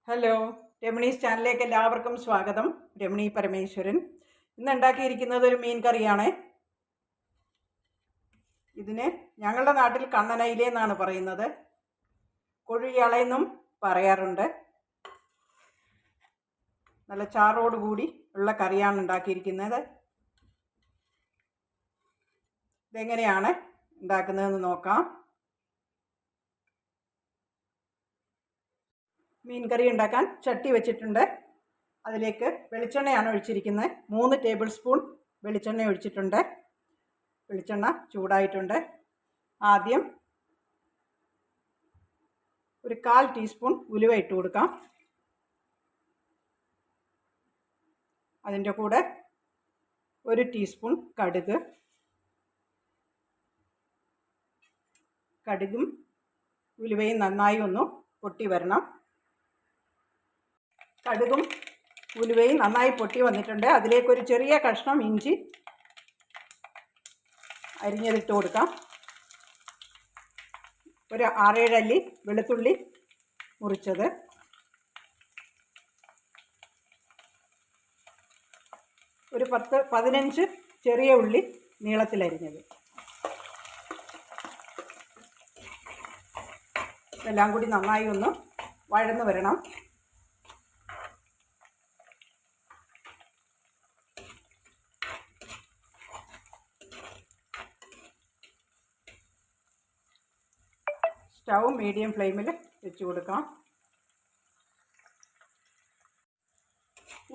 Hello, Ramani's ചാനലിലേക്ക് എല്ലാവർക്കും സ്വാഗതം. രമണി പരമേശ്വരൻ. ഇന്ന് ഉണ്ടാക്കിയിരിക്കുന്നത് ഒരു മീൻ കറിയാണ്. ഇതിന് ഞങ്ങളുടെ നാട്ടിൽ കണ്ണനയില എന്നാണ് പറയുന്നത്, കൊഴുയളയെന്നും പറയാറുണ്ട്. നല്ല ചാറോടുകൂടി ഉള്ള കറിയാണ് ഉണ്ടാക്കിയിരിക്കുന്നത്. ഇതെങ്ങനെയാണ് ഉണ്ടാക്കുന്നതെന്ന് നോക്കാം. മീൻ കറി ഉണ്ടാക്കാൻ ചട്ടി വെച്ചിട്ടുണ്ട്. അതിലേക്ക് വെളിച്ചെണ്ണയാണ് ഒഴിച്ചിരിക്കുന്നത്. 3 ടേബിൾ സ്പൂൺ വെളിച്ചെണ്ണ ഒഴിച്ചിട്ടുണ്ട്. വെളിച്ചെണ്ണ ചൂടായിട്ടുണ്ട്. ആദ്യം ഒരു 1/4 ടീസ്പൂൺ ഉലുവ ഇട്ട് കൊടുക്കാം. അതിൻ്റെ കൂടെ 1 ടീസ്പൂൺ കടുകും ഉലുവയും നന്നായി ഒന്ന് പൊട്ടി വരണം. കടുകും ഉലുവയും നന്നായി പൊട്ടി വന്നിട്ടുണ്ട്. അതിലേക്കൊരു ചെറിയ കഷ്ണം ഇഞ്ചി അരിഞ്ഞതിട്ട് കൊടുക്കാം. ഒരു 6-7 അല്ലി വെളുത്തുള്ളി മുറിച്ചത്, ഒരു 10-15 ചെറിയ ഉള്ളി നീളത്തിലരിഞ്ഞത്, ഇതെല്ലാം കൂടി നന്നായി ഒന്ന് വഴന്ന് വരണം. സ്റ്റൗ മീഡിയം ഫ്ലെയിമിൽ വെച്ച് കൊടുക്കാം.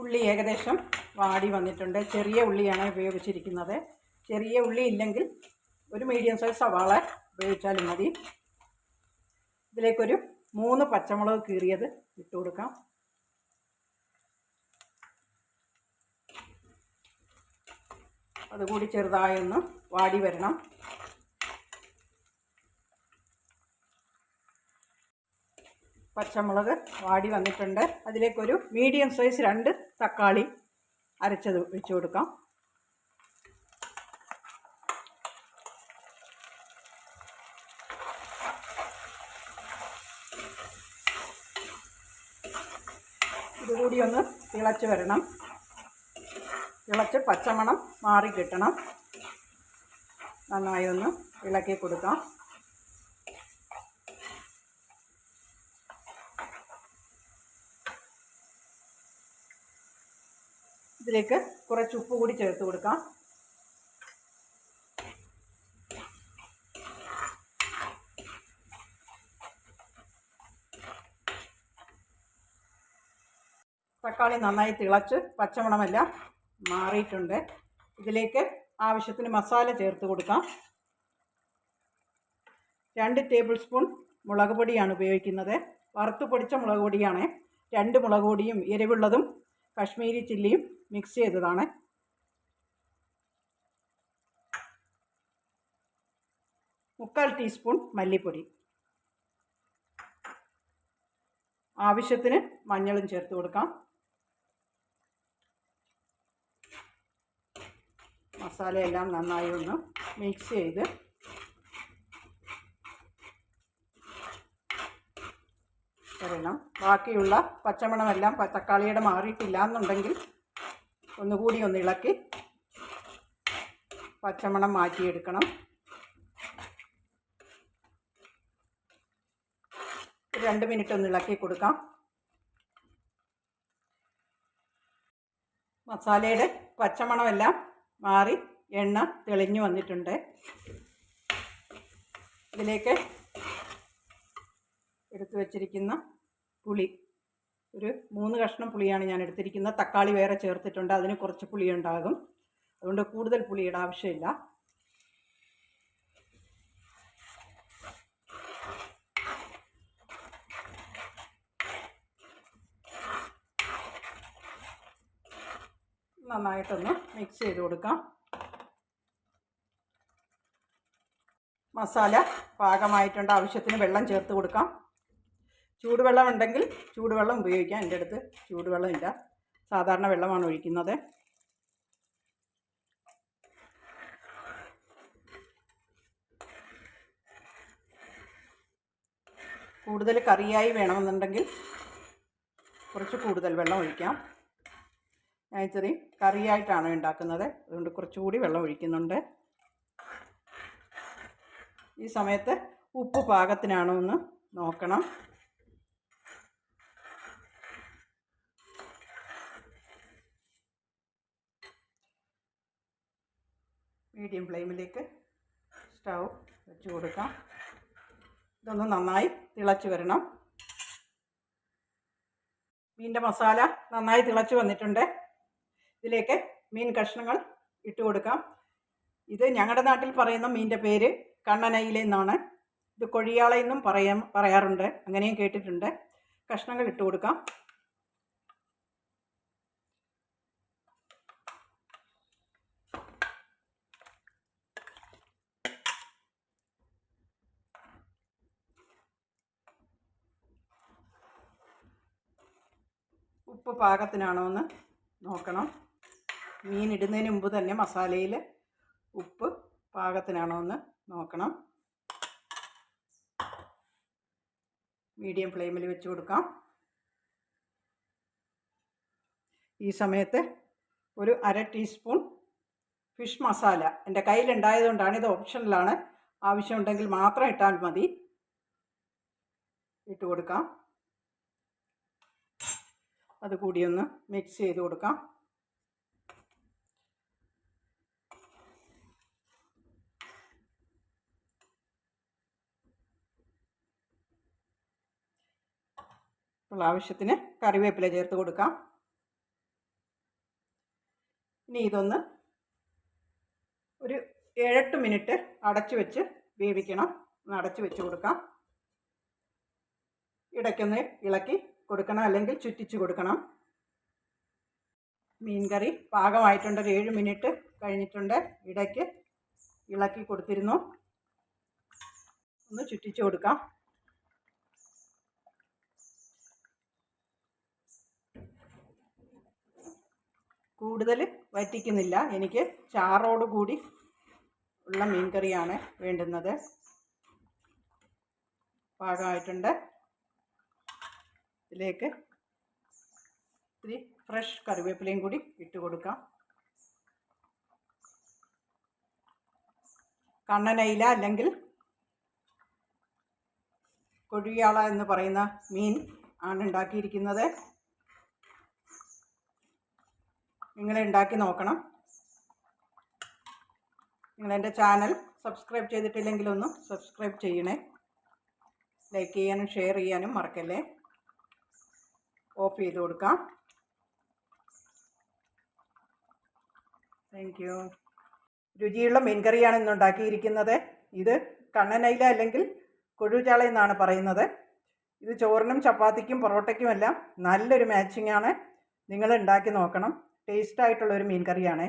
ഉള്ളി ഏകദേശം വാടി വന്നിട്ടുണ്ട്. ചെറിയ ഉള്ളിയാണ് ഉപയോഗിച്ചിരിക്കുന്നത്. ചെറിയ ഉള്ളി ഇല്ലെങ്കിൽ ഒരു മീഡിയം സൈസ് സവാള ഉപയോഗിച്ചാലും മതി. ഇതിലേക്കൊരു 3 പച്ചമുളക് കീറിയത് ഇട്ട് കൊടുക്കാം. അതുകൂടി ചെറുതായി ഒന്ന് വാടി വരണം. പച്ചമുളക് വാടി വന്നിട്ടുണ്ട്. അതിലേക്കൊരു മീഡിയം സൈസ് 2 തക്കാളി അരച്ചത് വെച്ച് കൊടുക്കാം. ഇതുകൂടി ഒന്ന് തിളച്ച് വരണം. തിളച്ച് പച്ചമണം മാറി കിട്ടണം. നന്നായി ഒന്ന് ഇളക്കി കൊടുക്കാം. ഇതിലേക്ക് കുറച്ച് ഉപ്പ് കൂടി ചേർത്ത് കൊടുക്കാം. തക്കാളി നന്നായി തിളച്ച് പച്ചമണമെല്ലാം മാറിയിട്ടുണ്ട്. ഇതിലേക്ക് ആവശ്യത്തിന് മസാല ചേർത്ത് കൊടുക്കാം. 2 ടേബിൾ സ്പൂൺ മുളക് പൊടിയാണ് ഉപയോഗിക്കുന്നത്. വറുത്ത് പൊടിച്ച മുളക് പൊടിയാണ്. 2 മുളക് പൊടിയും എരിവുള്ളതും കശ്മീരി ചില്ലിയും മിക്സ് ചെയ്തതാണ്. മുക്കാൽ ടീസ്പൂൺ മല്ലിപ്പൊടി, ആവശ്യത്തിന് മഞ്ഞളും ചേർത്ത് കൊടുക്കാം. മസാലയെല്ലാം നന്നായി ഒന്ന് മിക്സ് ചെയ്ത് വരണം. ബാക്കിയുള്ള പച്ചമണമെല്ലാം തക്കാളിയുടെ മാറിയിട്ടില്ല എന്നുണ്ടെങ്കിൽ ഒന്നുകൂടി ഒന്ന് ഇളക്കി പച്ചമണം മാറ്റിയെടുക്കണം. 2 മിനിറ്റ് ഒന്ന് ഇളക്കി കൊടുക്കാം. മസാലയുടെ പച്ചമണമെല്ലാം മാറി എണ്ണ തെളിഞ്ഞു വന്നിട്ടുണ്ട്. ഇതിലേക്ക് എടുത്തു വച്ചിരിക്കുന്ന പുളി, ഒരു 3 കഷ്ണം പുളിയാണ് ഞാൻ എടുത്തിരിക്കുന്നത്. തക്കാളി വേറെ ചേർത്തിട്ടുണ്ട്, അതിന് കുറച്ച് പുളി ഉണ്ടാകും. അതുകൊണ്ട് കൂടുതൽ പുളിയുടെ ആവശ്യമില്ല. നന്നായിട്ടൊന്ന് മിക്സ് ചെയ്ത് കൊടുക്കാം. മസാല പാകമായിട്ടുണ്ട്. ആവശ്യത്തിന് വെള്ളം ചേർത്ത് കൊടുക്കാം. ചൂടുവെള്ളം ഉണ്ടെങ്കിൽ ചൂടുവെള്ളം ഉപയോഗിക്കാം. എൻ്റെ അടുത്ത് ചൂടുവെള്ളമില്ല, സാധാരണ വെള്ളമാണ് ഒഴിക്കുന്നത്. കൂടുതൽ കറിയായി വേണമെന്നുണ്ടെങ്കിൽ കുറച്ച് കൂടുതൽ വെള്ളം ഒഴിക്കാം. ഞാൻ ഇച്ചിരി കറിയായിട്ടാണ് ഉണ്ടാക്കുന്നത്, അതുകൊണ്ട് കുറച്ചുകൂടി വെള്ളം ഒഴിക്കുന്നുണ്ട്. ഈ സമയത്ത് ഉപ്പ് പാകത്തിനാണോ എന്ന് നോക്കണം. മീഡിയം ഫ്ലെയിമിലേക്ക് സ്റ്റൗ വെച്ച് കൊടുക്കാം. ഇതൊന്ന് നന്നായി തിളച്ച് വരണം. മീനിൻ്റെ മസാല നന്നായി തിളച്ച് വന്നിട്ടുണ്ട്. ഇതിലേക്ക് മീൻ കഷ്ണങ്ങൾ ഇട്ട് കൊടുക്കാം. ഇത് ഞങ്ങളുടെ നാട്ടിൽ പറയുന്ന മീനിൻ്റെ പേര് കണ്ണനയില എന്നാണ്. ഇത് കൊഴിയാള എന്നും പറയാറുണ്ട്, അങ്ങനെയും കേട്ടിട്ടുണ്ട്. കഷ്ണങ്ങൾ ഇട്ട് കൊടുക്കാം. ഉപ്പ് പാകത്തിനാണോ എന്ന് നോക്കണം. മീൻ ഇടുന്നതിന് മുമ്പ് തന്നെ മസാലയിൽ ഉപ്പ് പാകത്തിനാണോ എന്ന് നോക്കണം. മീഡിയം ഫ്ലെയിമിൽ വെച്ച് കൊടുക്കാം. ഈ സമയത്ത് ഒരു 1/2 ടീസ്പൂൺ ഫിഷ് മസാല എൻ്റെ കയ്യിലുണ്ടായതുകൊണ്ടാണ്, ഇത് ഓപ്ഷനിലാണ്, ആവശ്യമുണ്ടെങ്കിൽ മാത്രം ഇട്ടാൽ മതി. ഇട്ട് കൊടുക്കാം. അതുകൂടി ഒന്ന് മിക്സ് ചെയ്ത് കൊടുക്കാം. ഇപ്പോൾ ആവശ്യത്തിന് കറിവേപ്പില ചേർത്ത് കൊടുക്കാം. ഇനി ഇതൊന്ന് ഒരു 7-8 മിനിറ്റ് അടച്ചു വെച്ച് വേവിക്കണം. ഒന്ന് അടച്ചു വെച്ച് കൊടുക്കാം. ഇടയ്ക്കൊന്ന് ഇളക്കി കൊടുക്കണം, അല്ലെങ്കിൽ ചുറ്റിച്ച് കൊടുക്കണം. മീൻ കറി പാകമായിട്ടുണ്ട്. 7 മിനിറ്റ് കഴിഞ്ഞിട്ടുണ്ട്. ഇടയ്ക്ക് ഇളക്കി കൊടുത്തിരുന്നു. ഒന്ന് ചുറ്റിച്ച് കൊടുക്കാം. കൂടുതൽ വറ്റിക്കുന്നില്ല, എനിക്ക് ചാറോട് കൂടി ഉള്ള മീൻ കറിയാണ് വേണ്ടുന്നത്. പാകമായിട്ടുണ്ട്. ഇതിലേക്ക് ഇത്തിരി ഫ്രഷ് കറിവേപ്പിലയും കൂടി ഇട്ട് കൊടുക്കാം. കണ്ണനയില അല്ലെങ്കിൽ കൊഴിയാള എന്ന് പറയുന്ന മീൻ ആണ് ഉണ്ടാക്കിയിരിക്കുന്നത്. നിങ്ങൾ ഉണ്ടാക്കി നോക്കണം. നിങ്ങളെൻ്റെ ചാനൽ സബ്സ്ക്രൈബ് ചെയ്തിട്ടില്ലെങ്കിലൊന്ന് സബ്സ്ക്രൈബ് ചെയ്യണേ. ലൈക്ക് ചെയ്യാനും ഷെയർ ചെയ്യാനും മറക്കല്ലേ. ഓഫ് ചെയ്ത് കൊടുക്കാം. Thank you. രുചിയുള്ള മീൻ കറിയാണ് ഇന്ന് ഉണ്ടാക്കിയിരിക്കുന്നത്. ഇത് കണ്ണനയില അല്ലെങ്കിൽ കൊഴുചാള എന്നാണ് പറയുന്നത്. ഇത് ചോറിനും ചപ്പാത്തിക്കും പൊറോട്ടയ്ക്കുമെല്ലാം നല്ലൊരു മാച്ചിങ് ആണ്. നിങ്ങൾ ഉണ്ടാക്കി നോക്കണം. ടേസ്റ്റായിട്ടുള്ളൊരു മീൻ കറിയാണ്.